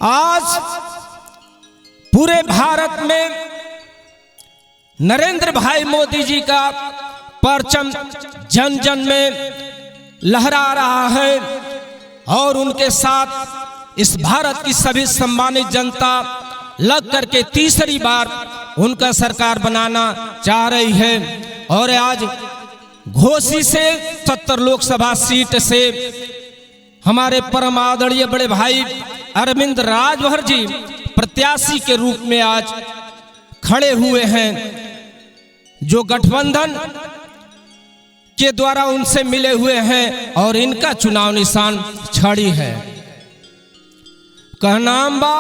आज पूरे भारत में नरेंद्र भाई मोदी जी का परचम जन जन में लहरा रहा है और उनके साथ इस भारत की सभी सम्मानित जनता लग करके तीसरी बार उनका सरकार बनाना चाह रही है। और आज घोसी से 70 लोकसभा सीट से हमारे परम आदरणीय बड़े भाई अरविंद राजभर जी प्रत्याशी के रूप में आज खड़े हुए हैं, जो गठबंधन के द्वारा उनसे मिले हुए हैं और इनका चुनाव निशान छड़ी है। कहनाम बा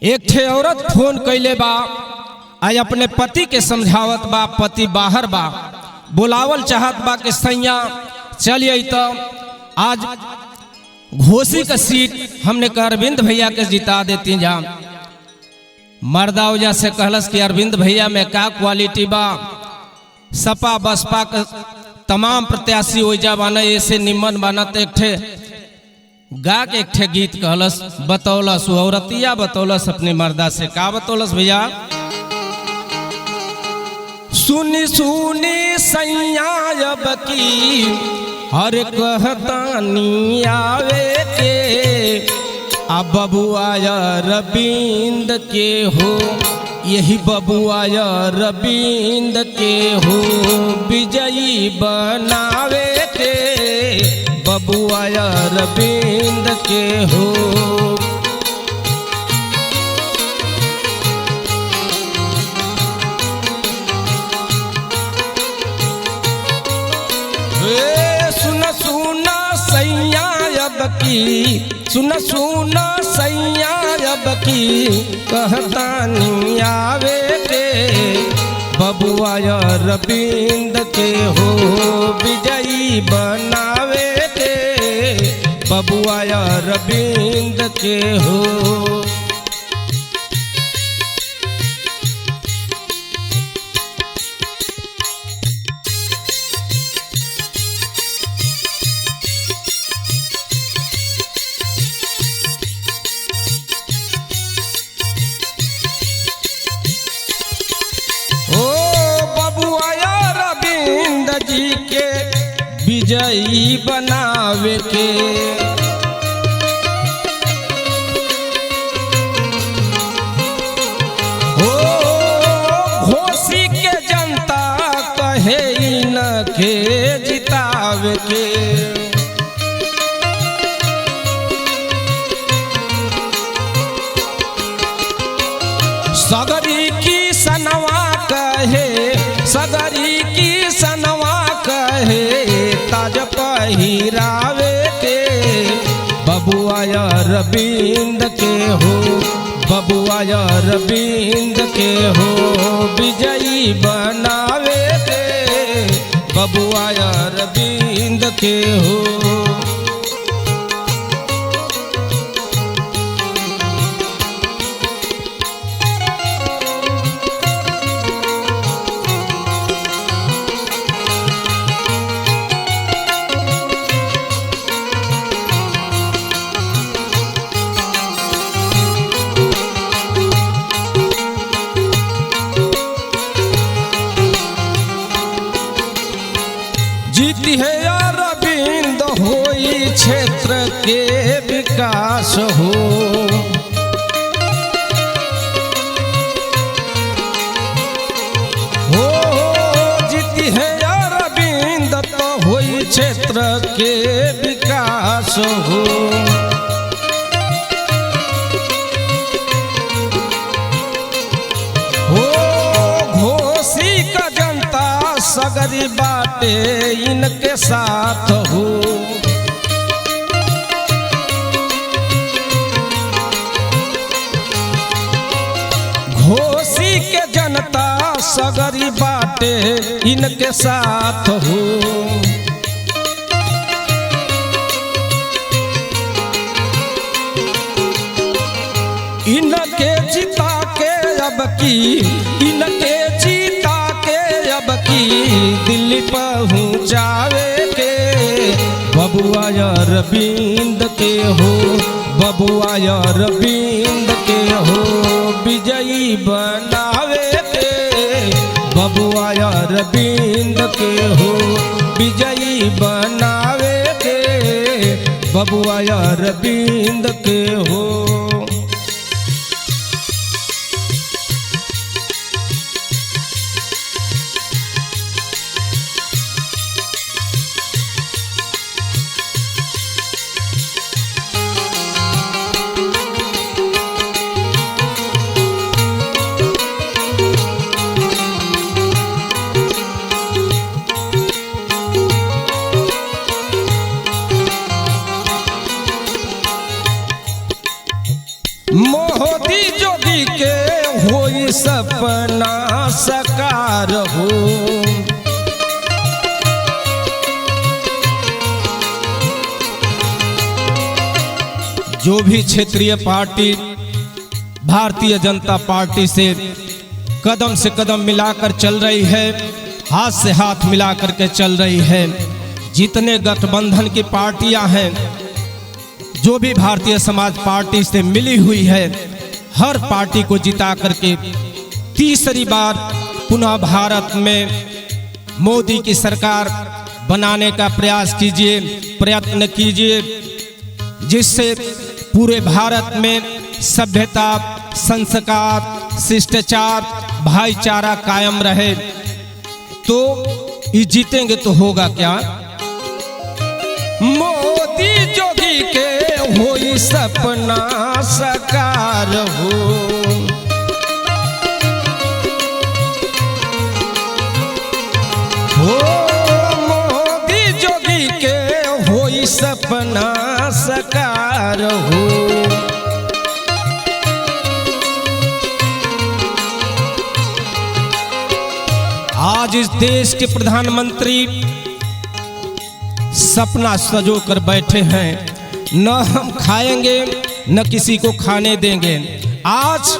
एक ठे औरत फोन कैले बा, आज अपने पति के समझावत बा, पति बाहर बा, बुलावल चाहत बा कि सैया चलिए। तो आज घोसी का सीट हमने कहा अरविंद भैया के जिता देती जा। मर्दा वजह से कहलस कि अरविंद भैया में क्या क्वालिटी बा, सपा बसपा का तमाम प्रत्याशी वजह बना ऐसे निम्न बनत। एक ठे गा के एक ठे गीत कहलस, बतौलस औरतिया बतौलस अपने मर्दा से, का बतौलस भैया? सुनी सुनी सैया अब की हर कहतानी आवे के, अब बबुआ रविंद के हो, यही बबुआ रविंद के हो, विजयी बनावे के, बबुआ रविंद के हो। सुन सुन सैया अब की कहतानी आवे के, बबुआ रविंद के हो, विजयी बनावे के, बबुआ रविंद के हो। विजयी बनावे के, हो घोसी के जनता कहे न के जितावे के। सगरी की सनवा कहे, सगरी की सनवा कहे, ताज पहिरावे के, बबुआ रविंद के हो, बबुआ रविंद के हो, विजयी बनावे के, बबुआ रविंद के हो। जीती है अरविंद होई क्षेत्र के विकास हो, हो जीती है अरविंद तो होई क्षेत्र के विकास हो। घोसी का जनता सगरी बाटे इनके साथ हो, घोसी के जनता सगरी बाटे इनके साथ हो। इनके जिता के अब की, इनके जिता के अब की, दिल्ली पहुँचावे के, बबुआ रविंद के हो, बबुआ अरविंद के हो विजयी बनावे के, बबुआ अरविंद के हो विजयी बनावे के, बबुआ अरविंद के हो। मोदी जोगी के होई सपना साकार हो, जो भी क्षेत्रीय पार्टी भारतीय जनता पार्टी से कदम मिलाकर चल रही है, हाथ से हाथ मिलाकर के चल रही है, जितने गठबंधन की पार्टियां हैं, जो भी भारतीय समाज पार्टी से मिली हुई है, हर पार्टी को जिता करके तीसरी बार पुनः भारत में मोदी की सरकार बनाने का प्रयास कीजिए, प्रयत्न कीजिए, जिससे पूरे भारत में सभ्यता, संस्कार, शिष्टाचार, भाईचारा कायम रहे। तो ये जीतेंगे तो होगा क्या? मोदी जोगी के होई सपना साकार हो, मोदी जोगी के होई सपना साकार हो। आज इस देश के प्रधानमंत्री सपना सजो कर बैठे हैं, न हम खाएंगे न किसी को खाने देंगे। आज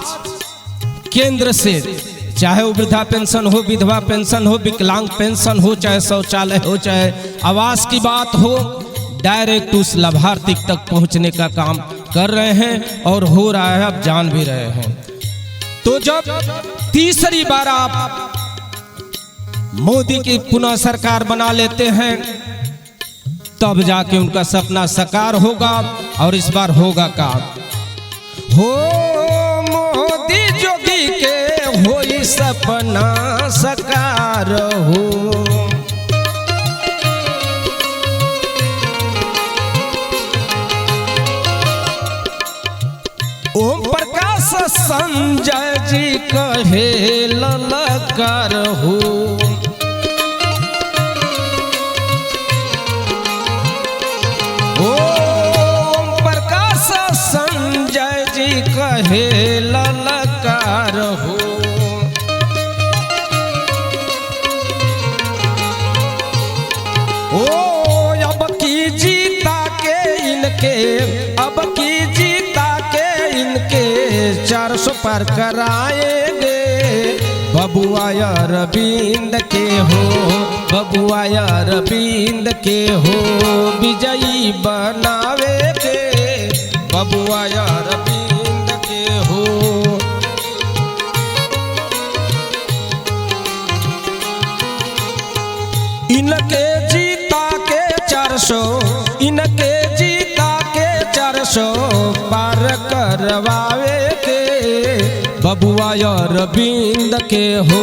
केंद्र से चाहे वो वृद्धा पेंशन हो, विधवा पेंशन हो, विकलांग पेंशन हो, चाहे शौचालय हो, चाहे आवास की बात हो, डायरेक्ट उस लाभार्थी तक पहुंचने का काम कर रहे हैं और हो रहा है, अब जान भी रहे हैं। तो जब तीसरी बार आप मोदी की पुनः सरकार बना लेते हैं, तब जाके उनका सपना साकार होगा। और इस बार होगा काम हो मोदी जोगी के होई सपना साकार हो। ओम प्रकाश संजय जी कहे ललकार हो, ओम प्रकाश संजय जी कहे ललकार हो। ओ अब की जीता के इनके, अब की जीता के इनके 400 पार कराएंगे, बबुआ अरविंद के हो, बबुआ अरविंद के हो विजयी बनावे के, बबुआ अरविंद के हो। इनके जीता के 400, इनके जीता के 400 पार करवावे के, बबुआ अरविंद के हो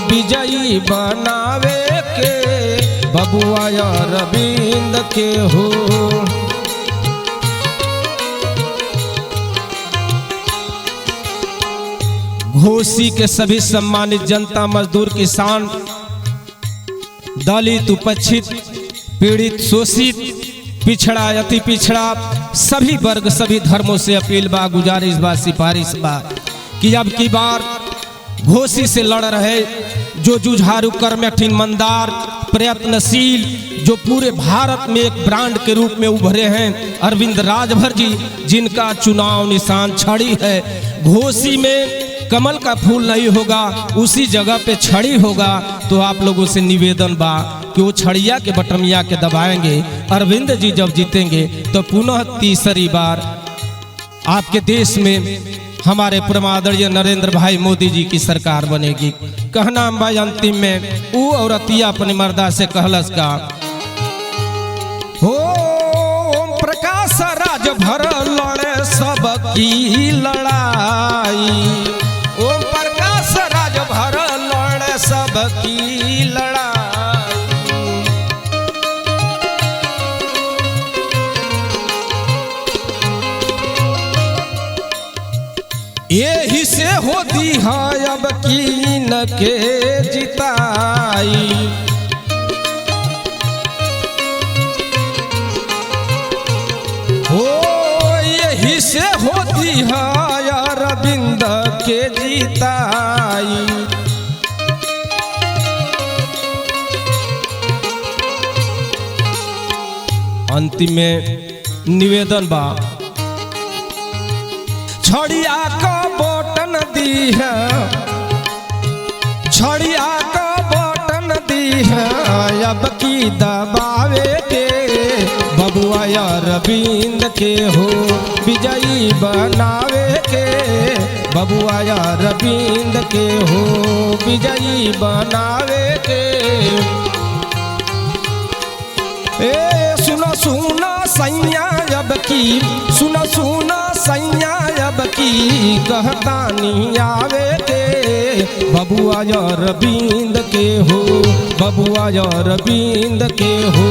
विजयी बनावे के, बबुआ अरविंद के हो। घोसी के सभी सम्मानित जनता, मजदूर, किसान, दलित, उपेक्षित, पीड़ित, शोषित, पिछड़ा, अति पिछड़ा, सभी वर्ग, सभी धर्मों से अपील बा, गुजारिश बा, सिफारिश बा कि अब की बार घोसी से लड़ रहे जो जुझारू, कर्मठ, ईमानदार, प्रयत्नशील, जो पूरे भारत में एक ब्रांड के रूप में उभरे हैं, अरविंद राजभर जी, जिनका चुनाव निशान छड़ी है। घोसी में कमल का फूल नहीं होगा, उसी जगह पे छड़ी होगा। तो आप लोगों से निवेदन बा कि वो छड़िया के बटमिया के दबाएंगे। अरविंद जी जब जीतेंगे तो पुनः तीसरी बार आपके देश में हमारे परमादरणीय नरेंद्र भाई मोदी जी की सरकार बनेगी। कहना भाई अंतिम में वो औरतिया अपने मर्दा से कहलस का, हो प्रकाश राज भर लड़े सबकी लड़ाई, ओम प्रकाश राज भर लड़े सबकी लड़ाई। यही से होती है अब कीन के जिताई, हो यही से होती है अरविंद के जिताई। अंतिम में निवेदन बा, छड़िया का बटन दी है, छड़िया का बटन दी है अब की दबावे के, बबुआ अरविंद के हो विजयी बनावे के, बबुआ अरविंद के हो विजयी बनावे के। ए सुनो सुनो सैया अब की, सुनो सुनो सैया अब की कहतानी आवे के, बबुआ अरविंद के हो, बबुआ अरविंद के हो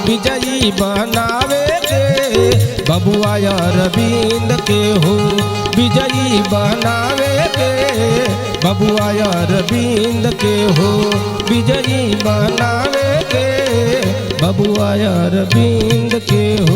विजयी बनावे के, बबुआ अरविंद के हो विजयी बनावे के, बबुआ अरविंद के हो विजयी बनावे के, बबुआ अरविंद के हो।